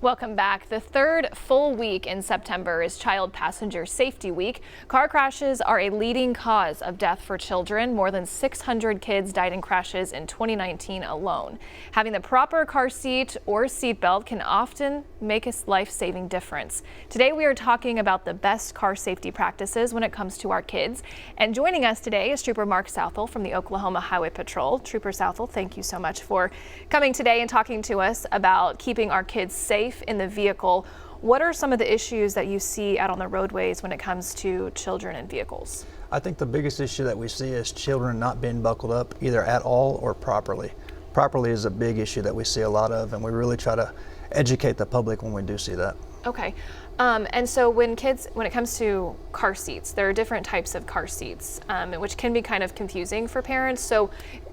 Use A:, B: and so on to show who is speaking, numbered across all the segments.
A: Welcome back. The third full week in September is Child Passenger Safety Week. Car crashes are a leading cause of death for children. More than 600 kids died in crashes in 2019 alone. Having the proper car seat or seatbelt can often make a life-saving difference. Today we are talking about the best car safety practices when it comes to our kids. And joining us today is Trooper Mark Southall from the Oklahoma Highway Patrol. Trooper Southall, thank you so much for coming today and talking to us about keeping our kids safe in the vehicle. What are some of the issues that you see out on the roadways when it comes to children and vehicles?
B: I think the biggest issue that we see is children not being buckled up either at all or properly. Properly is a big issue that we see a lot of, and we really try to educate the public when we do see that.
A: Okay. And so when it comes to car seats, there are different types of car seats, which can be kind of confusing for parents. So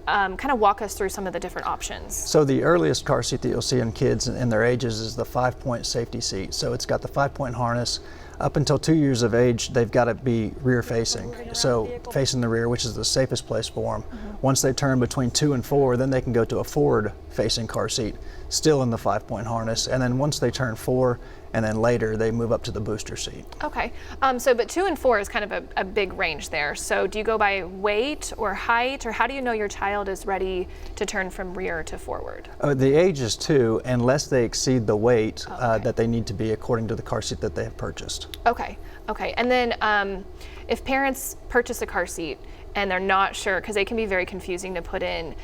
A: kind of walk us through some of the different options.
B: So the earliest car seat that you'll see in kids and their ages is the 5-point safety seat. So it's got the 5-point harness. Up until 2 years of age, they've got to be rear facing. So facing the rear, which is the safest place for them. Once they turn between 2 and 4, then they can go to a forward facing car seat, still in the 5-point harness. And then once they turn 4, and then later they move up to the booster seat.
A: Okay, but 2 and 4 is kind of a big range there. So do you go by weight or height, or how do you know your child is ready to turn from rear to forward?
B: The age is 2 unless they exceed the weight that they need to be according to the car seat that they have purchased.
A: Okay, and then if parents purchase a car seat and they're not sure, because they can be very confusing to put in,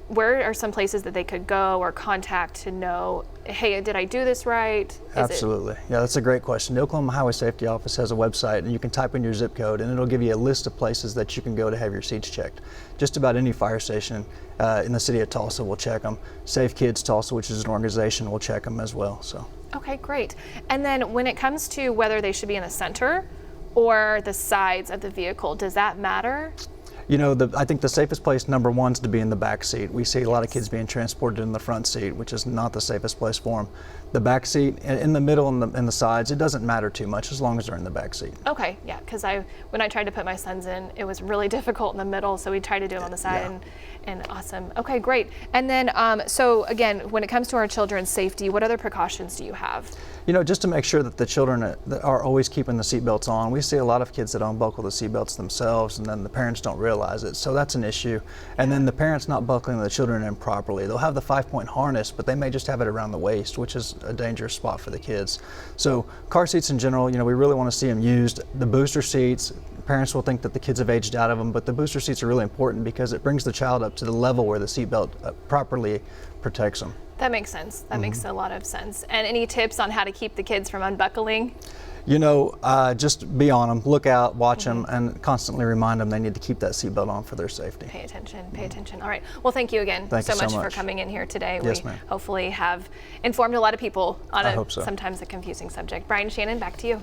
A: where are some places that they could go or contact to know, hey, did I do this right?
B: Absolutely. Yeah, that's a great question. The Oklahoma Highway Safety Office has a website, and you can type in your zip code and it'll give you a list of places that you can go to have your seats checked. Just about any fire station in the city of Tulsa will check them. Safe Kids Tulsa, which is an organization, will check them as well. So.
A: Okay, great. And then when it comes to whether they should be in the center or the sides of the vehicle, does that matter?
B: You know, I think the safest place, number one, is to be in the back seat. We see a lot of kids being transported in the front seat, which is not the safest place for them. The back seat, in the middle and the sides, it doesn't matter too much as long as they're in the back seat.
A: Okay, yeah, because when I tried to put my sons in, it was really difficult in the middle, so we tried to do it on the side, and awesome. Okay, great. And then, so again, when it comes to our children's safety, what other precautions do you have?
B: You know, just to make sure that the children are always keeping the seatbelts on. We see a lot of kids that unbuckle the seatbelts themselves, and then the parents don't realize it, so that's an issue. And then the parents not buckling the children in properly. They'll have the 5-point harness, but they may just have it around the waist, which is a dangerous spot for the kids. So car seats in general, you know, we really want to see them used. The booster seats, parents will think that the kids have aged out of them, but the booster seats are really important because it brings the child up to the level where the seatbelt properly protects them.
A: That makes sense. That makes a lot of sense. And any tips on how to keep the kids from unbuckling?
B: You know, just be on them, look out, watch them, and constantly remind them they need to keep that seatbelt on for their safety.
A: Pay attention. All right. Well, thank you again so much for coming in here today.
B: Yes,
A: we
B: ma'am.
A: hopefully have informed a lot of people on
B: I hope so.
A: sometimes a confusing subject. Brian Shannon, back to you.